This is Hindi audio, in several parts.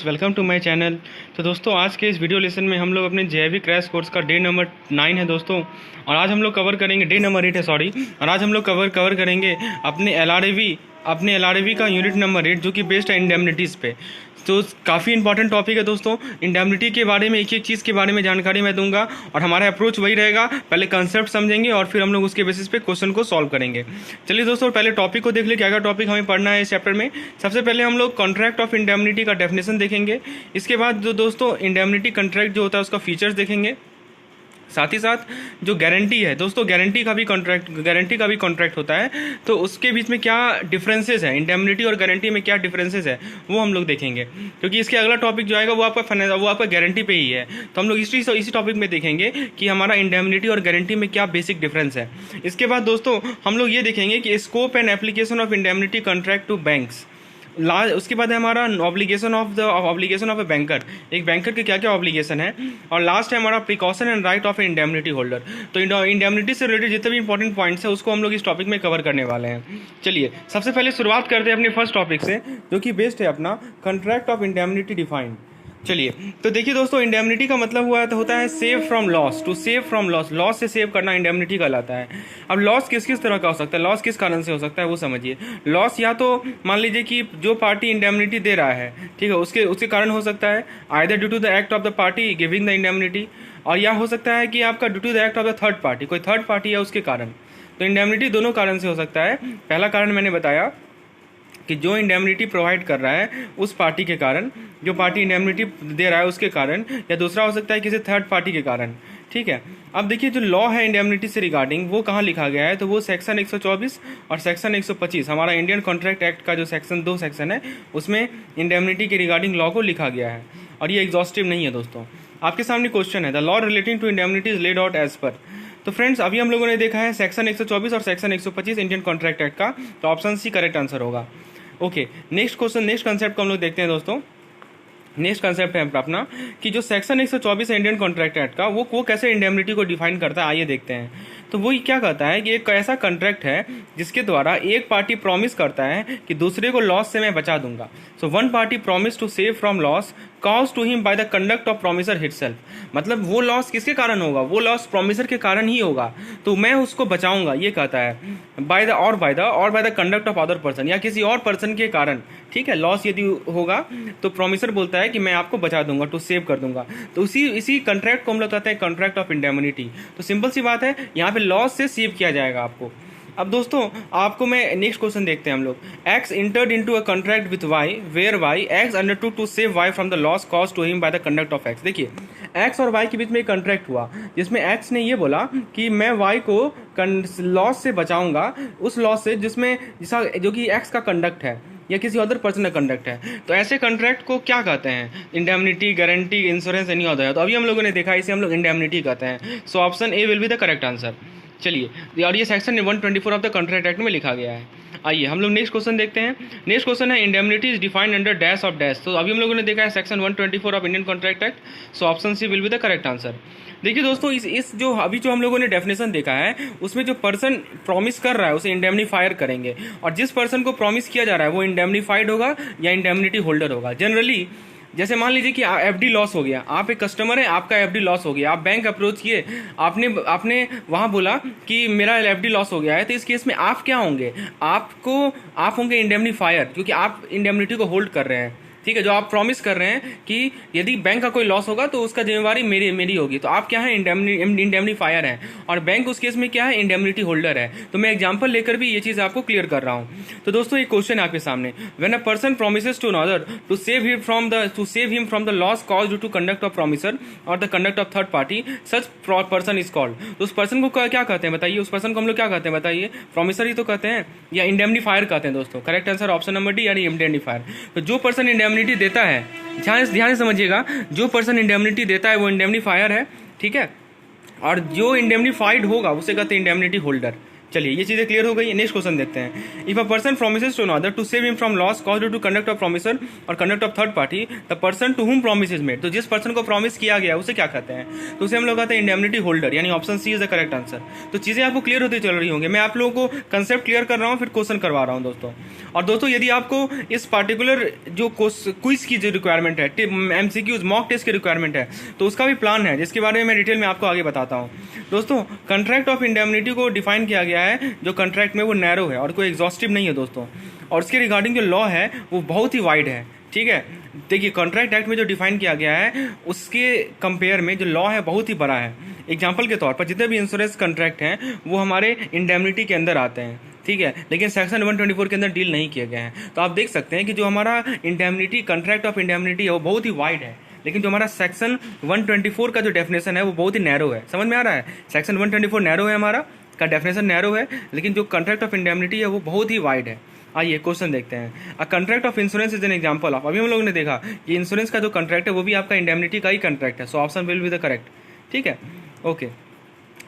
Welcome to my channel. तो दोस्तों आज के इस वीडियो लेसन में हम लोग अपने जेईई क्रैश कोर्स का डे नंबर 9 है दोस्तों, और आज हम लोग कवर करेंगे डे नंबर 8 है सॉरी। और आज हम लोग कवर करेंगे अपने एलआरएवी का यूनिट नंबर 8 जो कि बेस्ड है इंडेमनिटीज़ पे। तो काफ़ी इंपॉर्टेंट टॉपिक है दोस्तों। इंडेमनिटी के बारे में एक एक चीज़ के बारे में जानकारी मैं दूंगा, और हमारा अप्रोच वही रहेगा, पहले कंसेप्ट समझेंगे और फिर हम लोग उसके बेसिस पे क्वेश्चन को सॉल्व करेंगे। चलिए दोस्तों पहले टॉपिक को देख ले, क्या क्या टॉपिक हमें पढ़ना है इस चैप्टर में। सबसे पहले हम लोग कॉन्ट्रैक्ट ऑफ इंडेमनिटी का डेफिनेशन देखेंगे। इसके बाद जो दोस्तों इंडेमनिटी कॉन्ट्रैक्ट जो होता है उसका फीचर्स देखेंगे। साथ ही साथ जो गारंटी है दोस्तों, गारंटी का भी कॉन्ट्रैक्ट होता है, तो उसके बीच में क्या डिफरेंसेस है, इंडेमनिटी और गारंटी में क्या डिफरेंसेस है वो हम लोग देखेंगे, क्योंकि इसके अगला टॉपिक जो आएगा वो आपका गारंटी पे ही है। तो हम लोग इसी टॉपिक में देखेंगे कि हमारा इंडेमनिटी और गारंटी में क्या बेसिक डिफरेंस है। इसके बाद दोस्तों हम लोग ये देखेंगे कि scope and application of indemnity contract to banks. उसके बाद है हमारा ऑब्लिगेशन ऑफ ए बैंकर, एक बैंकर के क्या क्या ऑब्लिगेशन है। और लास्ट है हमारा precaution and right of a indemnity holder. तो इंडेमनिटी से रिलेटेड जितने भी इंपॉर्टेंट पॉइंट्स है उसको हम लोग इस टॉपिक में कवर करने वाले हैं। चलिए सबसे पहले शुरुआत करते हैं अपने फर्स्ट टॉपिक से, जो कि बेस्ड है अपना कॉन्ट्रैक्ट ऑफ इंडेमनिटी डिफाइंड। चलिए तो देखिए दोस्तों, इंडेमनिटी का मतलब होता है save from loss, to save from loss, loss से सेव करना इंडेमनिटी कहलाता है। अब लॉस किस किस तरह का हो सकता है, लॉस किस कारण से हो सकता है वो समझिए। लॉस या तो मान लीजिए कि जो पार्टी इंडेमनिटी दे रहा है, ठीक है, उसके कारण हो सकता है, either due to the act of the party giving the indemnity, और या हो सकता है कि आपका due to the act of the third party, कोई थर्ड पार्टी है उसके कारण। तो इंडेमनिटी दोनों कारण से हो सकता है। पहला कारण मैंने बताया कि जो इंडेमनिटी प्रोवाइड कर रहा है उस पार्टी के कारण, जो पार्टी इंडेमनिटी दे रहा है उसके कारण, या दूसरा हो सकता है किसी थर्ड पार्टी के कारण। ठीक है, अब देखिए जो लॉ है इंडेमनिटी से रिगार्डिंग वो कहाँ लिखा गया है, तो वो सेक्शन 124 और सेक्शन 125 हमारा इंडियन कॉन्ट्रैक्ट एक्ट का जो दो सेक्शन है उसमें इंडेमनिटी के रिगार्डिंग लॉ को लिखा गया है। और ये एग्जॉस्टिव नहीं है दोस्तों। आपके सामने क्वेश्चन है, the law relating to indemnity is laid out as per. तो फ्रेंड्स अभी हम लोगों ने देखा है सेक्शन 124 और सेक्शन 125 इंडियन कॉन्ट्रैक्ट एक्ट का, तो ऑप्शन सी करेक्ट आंसर होगा। Okay, next question, next concept को हम लोग देखते हैं दोस्तों। नेक्स्ट कंसेप्ट है अपना कि जो सेक्शन 124 है इंडियन कॉन्ट्रैक्ट एक्ट का, वो कैसे इंडेमनिटी को डिफाइन करता है, आइए देखते हैं। तो वो क्या कहता है कि एक ऐसा कॉन्ट्रैक्ट है जिसके द्वारा एक पार्टी प्रॉमिस करता है कि दूसरे को लॉस से मैं बचा दूंगा। So one party promise to save from loss cause to him by the conduct of promiser himself. मतलब वो लॉस किसके कारण होगा, वो लॉस प्रॉमिसर के कारण ही होगा, तो मैं उसको बचाऊंगा, ये कहता है bye the conduct of other person, या किसी और पर्सन के कारण। ठीक है, लॉस यदि होगा तो प्रॉमिसर बोलता है कि मैं आपको बचा दूंगा, टू सेव कर दूंगा। तो इसी कॉन्ट्रैक्ट को हम लोग कहते हैं कॉन्ट्रैक्ट ऑफ इंडेमनिटी। तो सिंपल सी बात है, यहाँ पे लॉस से सेव किया जाएगा आपको। अब दोस्तों आपको मैं नेक्स्ट क्वेश्चन देखते हैं हम लोग। X entered into a contract with y where y x undertook to save y from the loss cause to him by the conduct of x. देखिए एक्स और वाई के बीच में एक कॉन्ट्रैक्ट हुआ जिसमें एक्स ने ये बोला कि मैं वाई को लॉस से बचाऊंगा, उस लॉस से जो कि एक्स का कंडक्ट है या किसी अदर पर्सन का कंडक्ट है। तो ऐसे कॉन्ट्रैक्ट को क्या कहते हैं, indemnity, guarantee, insurance, any other है। तो अभी हम लोगों ने देखा इसे हम लोग इंडेमनिटी कहते हैं। So option A will be the correct answer. चलिए, और ये section 124 of the contract act में लिखा गया है। आइए हम लोग नेक्स्ट क्वेश्चन देखते हैं। नेक्स्ट क्वेश्चन है indemnity is defined under dash of dash. तो अभी हम लोगों ने देखा है section 124 of Indian contract act. So option C will be the correct answer. देखिए दोस्तों, इस जो हम लोगों ने डेफिनेशन देखा है उसमें जो पर्सन प्रॉमिस कर रहा है उसे इंडेमनीफायर करेंगे, और जिस पर्सन को प्रॉमिस किया जा रहा है वो इंडेमनीफाइड होगा या इंडेमनिटी होल्डर होगा। जनरली जैसे मान लीजिए कि एफडी लॉस हो गया, आप एक कस्टमर है, आपका एफडी लॉस हो गया, आप बैंक अप्रोच किए, आपने वहां बोला कि मेरा एफडी लॉस हो गया है, तो इस केस में आप क्या होंगे, आप होंगे इंडेमनीफायर, क्योंकि आप इंडेमनिटी को होल्ड कर रहे हैं। ठीक है, जो आप प्रॉमिस कर रहे हैं कि यदि बैंक का कोई लॉस होगा तो उसका जिम्मेवारी मेरी होगी, तो आप क्या है, इंडेमनीफायर हैं, और बैंक उस केस में क्या है, इंडेमनिटी होल्डर है। तो मैं एग्जांपल लेकर भी ये चीज आपको क्लियर कर रहा हूं। तो दोस्तों एक क्वेश्चन है आपके सामने, when a person promises to another to save him from the loss cause due to conduct of promiser और the conduct of third party, such person is called. तो उस पर्सन को क्या कहते हैं बताइए, उस पर्सन को हम लोग क्या कहते हैं बताइए, प्रॉमिसर ही तो कहते हैं या इंडेमनीफायर कहते हैं दोस्तों। Correct answer option number D, यानी इंडेमनीफायर। तो जो पर्सन इंडेमनिटी देता है, ध्यान से समझिएगा, जो पर्सन इंडेमनिटी देता है वो इंडेमनीफायर है। ठीक है, और जो इंडेमनीफाइड होगा उसे कहते हैं इंडेमनिटी होल्डर। चलिए ये चीज़ें क्लियर हो गई। नेक्स्ट क्वेश्चन देखते हैं। If a person promises to another to save him from loss cause due to conduct of promiser और conduct of third party, the person to whom promise is made, तो जिस पर्सन को प्रॉमिस किया गया उसे क्या कहते हैं? तो उसे हम लोग कहते हैं इंडेमनिटी होल्डर, यानी option C is the correct answer. तो चीज़ें आपको क्लियर होती चल रही होंगी। मैं आप लोगों को कंसेप्ट क्लियर कर रहा हूँ, फिर क्वेश्चन करवा रहा हूँ दोस्तों। और दोस्तों यदि आपको इस पार्टिकुलर जो क्विज की जो रिक्वायरमेंट है, एमसीक्यूज मॉक टेस्ट की रिक्वायरमेंट है, तो उसका भी प्लान है जिसके बारे में मैं डिटेल में आपको आगे बताता हूँ। दोस्तों कॉन्ट्रैक्ट ऑफ इंडेमनिटी को डिफाइन किया गया है जो कॉन्ट्रैक्ट में वो नैरो है और कोई एग्जॉस्टिव नहीं है दोस्तों, और उसके रिगार्डिंग जो लॉ है वो बहुत ही वाइड है। ठीक है, देखिए कॉन्ट्रैक्ट एक्ट में जो डिफाइन किया गया है उसके कंपेयर में जो लॉ है बहुत ही बड़ा है। एग्जांपल के तौर पर जितने भी इंश्योरेंस कॉन्ट्रैक्ट हैं वो हमारे इंडेमनिटी के अंदर आते हैं, ठीक है, लेकिन सेक्शन 124 के अंदर डील नहीं किए गए हैं। तो आप देख सकते हैं कि जो हमारा इंडेमनिटी कॉन्ट्रैक्ट ऑफ इंडेमनिटी है वो बहुत ही वाइड है, लेकिन जो हमारा सेक्शन 124 का जो डेफिनेशन है वो बहुत ही नैरो है। समझ में आ रहा है? सेक्शन 124 नैरो है, हमारा का डेफिनेशन नैरो है, लेकिन जो कॉन्ट्रैक्ट ऑफ इंडेमनिटी है वो बहुत ही वाइड है। आइए क्वेश्चन देखते हैं। A contract of insurance is an example of, अभी हम लोगों ने देखा कि इंश्योरेंस का जो कॉन्ट्रैक्ट है वो भी आपका इंडेमनिटी का ही कॉन्ट्रैक्ट है, so option will be the correct. ठीक है, ओके।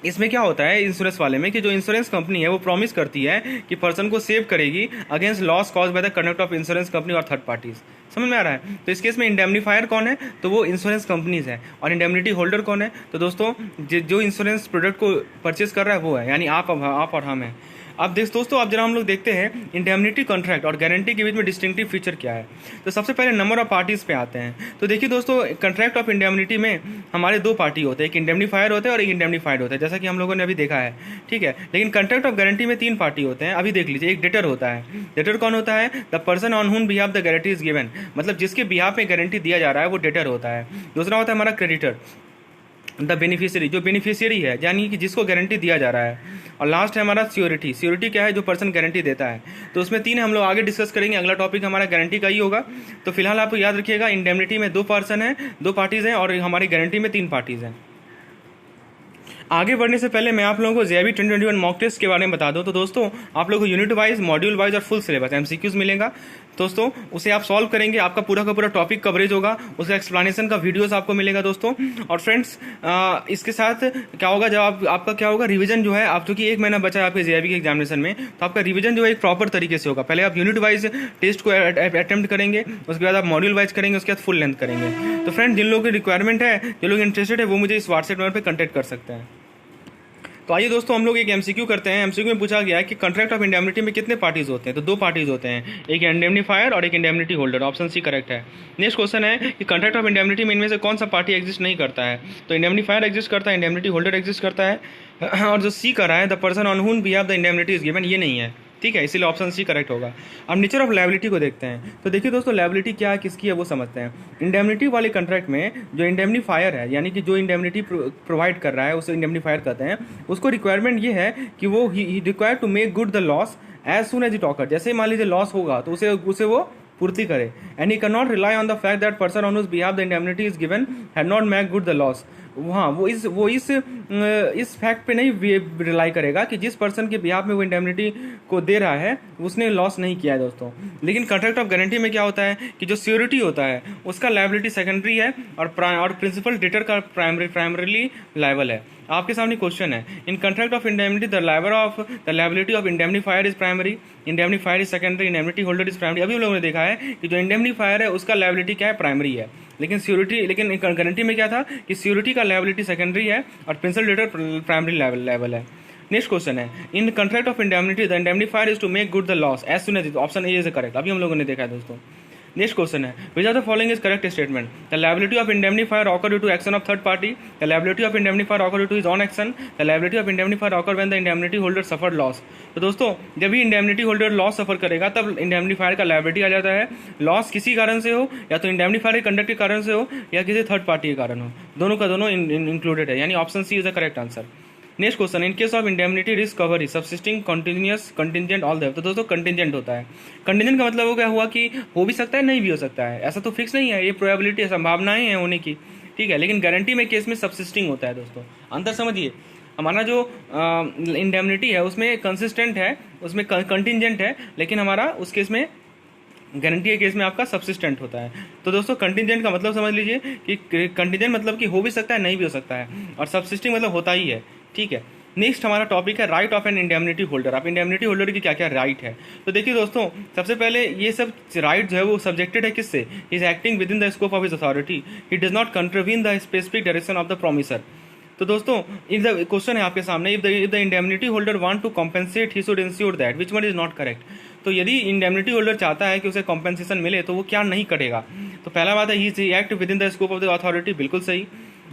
इसमें क्या होता है इंश्योरेंस वाले में कि जो इंश्योरेंस कंपनी है वो प्रॉमिस करती है कि पर्सन को सेव करेगी against loss cause by the conduct of insurance company और थर्ड पार्टीज। समझ में आ रहा है? तो इस केस में इंडेमनीफायर कौन है? तो वो इंश्योरेंस कंपनीज है। और इंडेमनिटी होल्डर कौन है? तो दोस्तों जो इंश्योरेंस प्रोडक्ट को परचेज कर रहा है वो है, यानी आप और हम हैं। अब दोस्तों आप जरा हम लोग देखते हैं इंडेमनिटी कॉन्ट्रैक्ट और गारंटी के बीच में डिस्टिंक्टिव फीचर क्या है। तो सबसे पहले नंबर ऑफ पार्टीज पे आते हैं। तो देखिए दोस्तों कॉन्ट्रैक्ट ऑफ इंडेमनिटी में हमारे दो पार्टी होते हैं, एक इंडेमनीफायर होता है और एक इंडेमनीफाइड होता है, जैसा कि हम लोगों ने अभी देखा है। ठीक है, लेकिन कॉन्ट्रैक्ट ऑफ गारंटी में तीन पार्टी होते हैं। अभी देख लीजिए, एक डेटर होता है। डेटर कौन होता है? द पर्सन ऑन हुम behalf the guarantee is given, मतलब जिसके बिहाफ में गारंटी दिया जा रहा है वो डेटर होता है। दूसरा होता है हमारा क्रेडिटर, द बेनिफिशियरी, जो बेनिफिशियरी है यानी कि जिसको गारंटी दिया जा रहा है। और लास्ट है हमारा सियोरिटी। सियोरिटी क्या है? जो पर्सन गारंटी देता है। तो उसमें तीन हम लोग आगे डिस्कस करेंगे, अगला टॉपिक हमारा गारंटी का ही होगा। तो फिलहाल आपको याद रखिएगा इंडेमनिटी में दो पर्सन है, दो पार्टीज हैं, और हमारी गारंटी में तीन पार्टीज हैं। आगे बढ़ने से पहले मैं आप लोगों को जेआईबी 2021 मॉक टेस्ट के बारे में बता दूं। तो दोस्तों आप लोगों को यूनिट वाइज, मॉड्यूल वाइज और फुल सिलेबस एमसीक्यूज मिलेगा दोस्तों, उसे आप सॉल्व करेंगे, आपका पूरा का पूरा टॉपिक कवरेज होगा, उसका एक्सप्लेनेशन का वीडियोस आपको मिलेगा दोस्तों। और फ्रेंड्स इसके साथ क्या होगा, जब आपका क्या होगा रिवीजन जो है, आप चूंकि एक महीना बचा है आपके जेआईबी के एग्जामिनेशन में, तो आपका रिवीजन जो है एक प्रॉपर तरीके से होगा। पहले आप यूनिट वाइज टेस्ट को अटेम्प्ट करेंगे, उसके बाद आप मॉड्यूल वाइज करेंगे, उसके बाद फुल लेंथ करेंगे। तो फ्रेंड्स जिन लोगों की रिक्वायरमेंट है, जो लोग इंटरेस्टेड है, वो मुझे इस व्हाट्सएप नंबर पर कॉन्टैक्ट कर सकते हैं। तो आइए दोस्तों हम लोग एक एमसीक्यू करते हैं। एमसीक्यू में पूछा गया है कि कॉन्ट्रैक्ट ऑफ इंडेमनिटी में कितने पार्टीज होते हैं? तो दो पार्टीज होते हैं, एक इंडेमनीफायर और एक indemnity holder. Option C correct है। नेक्स्ट क्वेश्चन है कि कॉन्ट्रैक्ट ऑफ इंडेमनिटी में इनमें से कौन सा पार्टी एग्जिस्ट नहीं करता है? तो इंडेमनीफायर एग्जिस्ट करता है, इंडेमनिटी होल्डर एग्जिस्ट करता है, और जो सी कर रहा है द पर्सन ऑन हुम behalf the indemnity is given, ये नहीं है। ठीक है, इसीलिए ऑप्शन सी करेक्ट होगा। अब नेचर ऑफ लायबिलिटी को देखते हैं। तो देखिए दोस्तों लायबिलिटी क्या है, किसकी है, वो समझते हैं। इंडेमनिटी वाले कॉन्ट्रैक्ट में जो इंडेमनीफायर है, यानी कि जो इंडेमनिटी प्रोवाइड कर रहा है उसे इंडेमनीफायर कहते हैं, उसको रिक्वायरमेंट ये है कि वो ही require to make good the loss as soon as it occur. जैसे मान लीजिए लॉस होगा तो उसे वो पूर्ति करे। And he can not rely on the fact that person on whose behalf the indemnity is given had not make good the loss. हाँ, वो इस फैक्ट पे नहीं रिलाई करेगा कि जिस पर्सन के बिहाफ में वो इंडेमनिटी को दे रहा है उसने लॉस नहीं किया है दोस्तों। लेकिन कॉन्ट्रैक्ट ऑफ गारंटी में क्या होता है कि जो सियोरिटी होता है उसका लायबिलिटी सेकेंडरी है और प्रिंसिपल डेटर का प्राइमरीली लायबल है। आपके सामने क्वेश्चन है, in contract of indemnity the liability of indemnifier is primary, indemnifier is secondary, indemnity holder is primary. अभी हम लोगों ने देखा है कि जो इंडेमनीफायर है उसका लायबिलिटी क्या है? प्राइमरी है। लेकिन गारंटी में क्या था कि सियोरिटी का लायबिलिटी सेकेंडरी है और प्रिंसिपल डेटर प्राइमरी लेवल है। नेक्स्ट क्वेश्चन है, in contract of indemnity the indemnifier is to make good the loss as soon as, option A is correct. अभी हम लोगों ने देखा है दोस्तों। नेक्स्ट क्वेश्चन है, which are the following is correct statement? The liability of indemnifier occur due to action of third party, the liability of indemnifier occur due to his own action, the liability of indemnifier occur when the indemnity holder suffered loss. तो दोस्तों जब भी इंडेमनिटी होल्डर लॉस सफर करेगा तब इंडेमनीफायर का लायबिलिटी आ जाता है। लॉस किसी कारण से हो, या तो इंडेमनीफायर के कंडक्ट के कारण से हो या किसी थर्ड पार्टी के कारण हो, दोनों का दोनों इंक्लूडेड है, यानी option C is the correct answer. Next question, in case of indemnity risk cover subsisting continuous contingent all देव। तो दोस्तों कंटिजेंट होता है। कंटिजेंट का मतलब वो क्या हुआ कि हो भी सकता है, नहीं भी हो सकता है, ऐसा तो फिक्स नहीं है, ये प्रोबेबिलिटी संभावनाएं हैं होने की। ठीक है, लेकिन गारंटी में केस में सब्सिस्टिंग होता है दोस्तों। अंतर समझिए, हमारा जो इंडेमनिटी है उसमें कंसिस्टेंट है, उसमें कंटिजेंट है, लेकिन हमारा उस केस में गारंटी के केस में आपका सब्सिस्टेंट होता है। तो दोस्तों कंटिजेंट का मतलब समझ लीजिए कि कंटिजेंट मतलब कि हो भी सकता है, नहीं भी हो सकता है, और सब्सिस्टिंग मतलब होता ही है। ठीक है, नेक्स्ट हमारा टॉपिक है right of an indemnity holder. आप इंडेमनिटी होल्डर की क्या क्या राइट है। तो देखिए दोस्तों, सबसे पहले ये सब राइट जो है वो सब्जेक्टेड है किससे, is acting within the scope of his authority, he does not contravene the specific direction of the promiser. तो दोस्तों इफ द क्वेश्चन है आपके सामने, if the indemnity holder want to compensate he should ensure that which one is not correct. तो यदि इंडेमनिटी होल्डर चाहता है कि उसे कॉम्पेंसेशन मिले तो वो क्या नहीं करेगा। तो पहला बात है he act within the scope of the authority, बिल्कुल सही।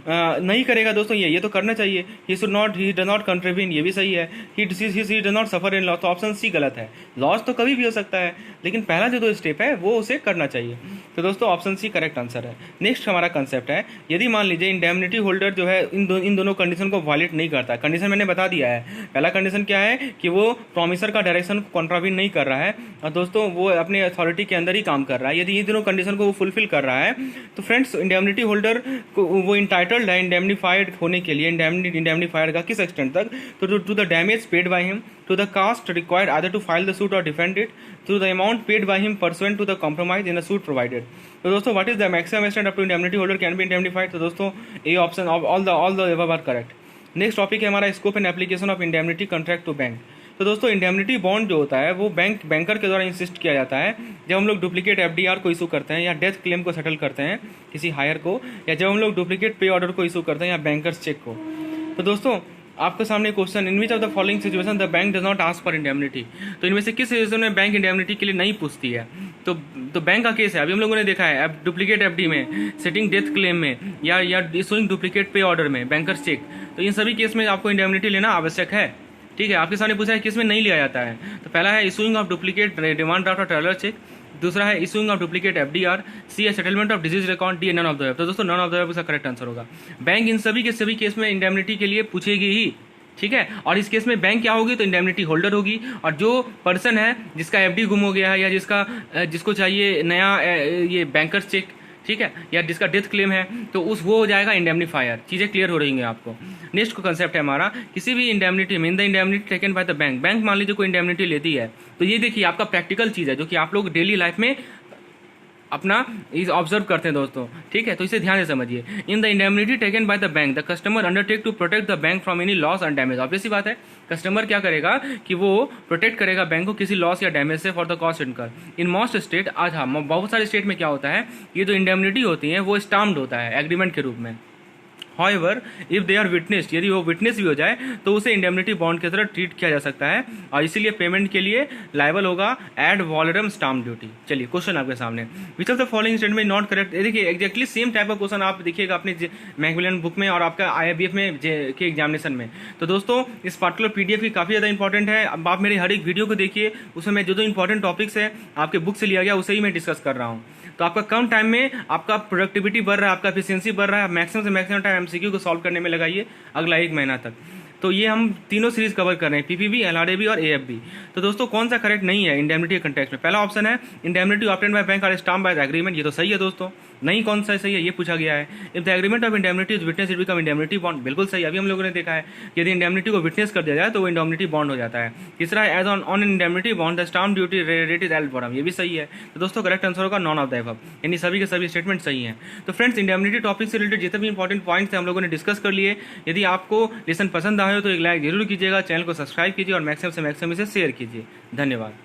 नहीं करेगा दोस्तों, ये तो करना चाहिए। He should not, he does not contribute, ये भी सही है। He does not suffer in loss, तो ऑप्शन सी गलत है। लॉस तो कभी भी हो सकता है, लेकिन पहला जो 2 स्टेप है वो उसे करना चाहिए। तो दोस्तों ऑप्शन सी करेक्ट आंसर है। नेक्स्ट हमारा कंसेप्ट है, यदि मान लीजिए इंडेमनिटी होल्डर जो है इन दोनों कंडीशन को वायलेट नहीं करता। कंडीशन मैंने बता दिया है। पहला कंडीशन क्या है कि वो प्रोमिसर का डायरेक्शन को कॉन्ट्रावीन नहीं कर रहा है और दोस्तों वो अपने अथॉरिटी के अंदर ही काम कर रहा है। यदि ये दोनों कंडीशन को वो फुलफिल कर रहा है तो फ्रेंड्स इंडेमनिटी होल्डर को वो इंटाइटल्ड है इंडेमनिफाइड होने के लिए। इंडेमनिफाइड का किस एक्सटेंट तक, तो to the damage paid by him, to the cost required either to file the suit और defend it, to the amount paid by him pursuant to the compromise in a suit provided. तो दोस्तों what is the maximum extent up to indemnity holder can be indemnified. तो दोस्तों a option all the above are correct. Next topic है हमारा scope and application of indemnity contract to bank. तो दोस्तों इंडेमनिटी बॉन्ड जो होता है वो बैंकर के द्वारा इंसिस्ट किया जाता है जब हम लोग डुप्लीकेट एफडीआर को इशू करते हैं या डेथ क्लेम को सेटल करते हैं किसी हायर को, या जब हम लोग डुप्लीकेट पे ऑर्डर को इशू करते हैं या बैंकर्स चेक को। तो दोस्तों आपके सामने question, in which of the following situation the bank does not ask for indemnity. तो इनमें से किस सिचुएशन में बैंक इंडेमनिटी के लिए नहीं पूछती है। तो बैंक का केस है, अभी हम लोगों ने देखा है डुप्लीकेट एफडी में, सेटिंग डेथ क्लेम में, या इशूइंग डुप्लीकेट पे ऑर्डर में, बैंकर्स चेक। तो इन सभी केस में आपको इंडेमनिटी लेना आवश्यक है। ठीक है, आपके सामने पूछा है किस में नहीं लिया जाता है। तो पहला है issuing of duplicate demand draft और ट्रेवलर चेक, दूसरा है issuing of duplicate FDR, C है settlement of deceased account, D none of the above. तो दोस्तों नन ऑफ द अबव इसका करेक्ट आंसर होगा। बैंक इन सभी के सभी केस में इंडेमनिटी के लिए पूछेगी ही। ठीक है, और इस केस में बैंक क्या होगी, तो इंडेमनिटी होल्डर होगी, और जो पर्सन है जिसका एफडी गुम हो गया है या जिसको चाहिए नया ये बैंकर्स चेक, ठीक है, या जिसका डेथ क्लेम है, तो वो हो जाएगा इंडेमनिफायर। चीज़ें क्लियर हो रही हैं आपको। नेक्स्ट कंसेप्ट है हमारा, किसी भी इंडेमनिटी में इन the indemnity taken by the bank मान लीजिए कोई इंडेमनिटी लेती है, तो ये देखिए आपका प्रैक्टिकल चीज़ है जो कि आप लोग डेली लाइफ में अपना ऑब्जर्व करते हैं दोस्तों। ठीक है, तो इसे ध्यान से समझिए। In the indemnity taken by the bank the customer undertake to protect the bank from any loss and damage. Obvious सी बात है, कस्टमर क्या करेगा कि वो प्रोटेक्ट करेगा बैंक को किसी लॉस या डैमेज से for the cost incur. In most state, आज हाँ बहुत सारे स्टेट में क्या होता है, ये जो इंडेमनिटी होती है वो स्टाम्प्ड होता है एग्रीमेंट के रूप में। However, if they are witnessed, यदि वो विटनेस भी हो जाए तो उसे इंडेमनिटी बॉन्ड की तरह ट्रीट किया जा सकता है और इसीलिए पेमेंट के लिए लायबल होगा एड वॉलरम स्टाम्प ड्यूटी। चलिए क्वेश्चन आपके सामने, which of the following statement not correct. देखिए एग्जैक्टली सेम टाइप का क्वेश्चन आप देखिएगा अपने मैकमिलन बुक में और आपका IIBF में के एग्जामिनेशन में। तो दोस्तों इस पार्टिकुलर PDF की काफ़ी ज़्यादा इंपॉर्टेंट है। अब आप मेरे हर एक वीडियो को देखिए, उसमें मैं जो इंपॉर्टेंट टॉपिक्स है आपके बुक से लिया गया उसे ही मैं डिस्कस कर रहा हूँ। तो आपका कम टाइम में आपका प्रोडक्टिविटी बढ़ रहा है, आपका एफिशिएंसी बढ़ रहा है। मैक्सिमम से मैक्सिमम टाइम MCQ को सॉल्व करने में लगाइए अगला 1 महीना तक। तो ये हम तीनों सीरीज कवर कर रहे हैं, PPB, LRAB और AFB। तो दोस्तों कौन सा करेक्ट नहीं है इंडेमनिटी के कंटेक्स्ट में। पहला ऑप्शन है इंडेमनिटी ऑब्टेन्ड बाय बैंक और स्टाम्प्ड बाय द एग्रीमेंट, ये तो सही है दोस्तों। नहीं कौन सा सही है ये पूछा गया है। If the agreement of indemnity is witness it become indemnity bond, बिल्कुल सही। अभी हम लोगों ने देखा है यदि इंडेमनिटी को विटनेस कर दिया जाए तो वो इंडेमनिटी बॉन्ड हो जाता है। तीसरा है as on indemnity bond the stamp duty rate is L bottom, ये भी सही है। तो दोस्तों करेक्ट आंसर होगा नॉन ऑफ द अबव, यानी सभी के सभी स्टेटमेंट सही हैं। तो फ्रेंड्स इंडेमनिटी टॉपिक से रिलेटेड जितने भी इंपॉर्टेंट पॉइंट्स थे हम लोगों ने डिस्कस कर लिए। यदि आपको लेसन पसंद आए हो तो एक लाइक जरूर कीजिएगा, चैनल को सब्सक्राइब कीजिए और मैक्सिमम से मैक्सिमम इसे शेयर कीजिए। धन्यवाद।